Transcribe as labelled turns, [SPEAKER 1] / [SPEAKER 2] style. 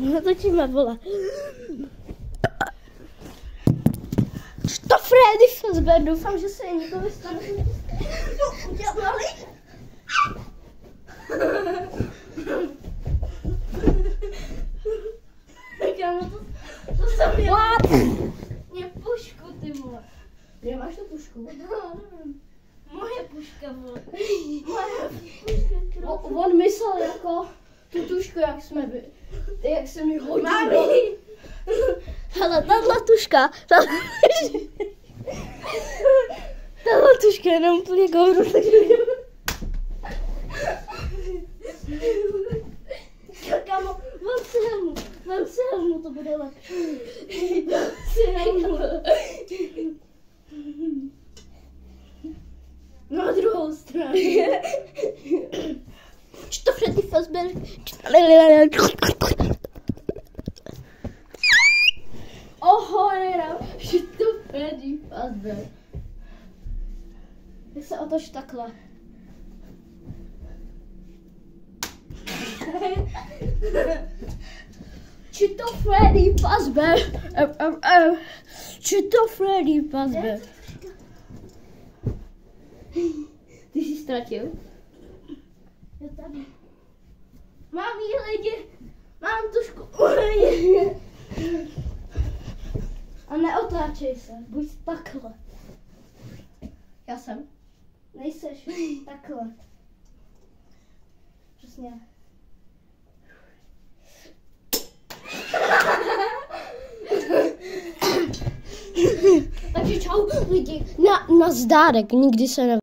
[SPEAKER 1] Natočíme, vole. To Freddy Fazbear, doufám, že se nikomu nestane. No, udělali. Kámo, to jsem já. Mě pušku, ty vole.
[SPEAKER 2] Kde máš tu pušku?
[SPEAKER 1] No, nevím. Moje puška, vole. Moje puška.
[SPEAKER 2] On myslel jako tu tušku, jak jsme byli. Jak se mi hodí.
[SPEAKER 1] Mami! Hele, tahle tuška. Tahle tuška je jenom úplně govru, takže... Kámo, mám si helmu, to bude lepší. Mám si helmu. Na druhou stranu. To Freddy Fazbear.
[SPEAKER 2] Oho, to Freddy Fazbear.
[SPEAKER 1] Jak se otoč takhle. Či to Freddy Fazbear? Či to Freddy Fazbear? Ty jsi ztratil?
[SPEAKER 2] Já tady.
[SPEAKER 1] Mám jí lidi, mám tušku. A neotáčej se, buď takhle.
[SPEAKER 2] Já jsem.
[SPEAKER 1] Nejseš takhle. Přesně. Takže čau lidi, na zdárek, nikdy se ne...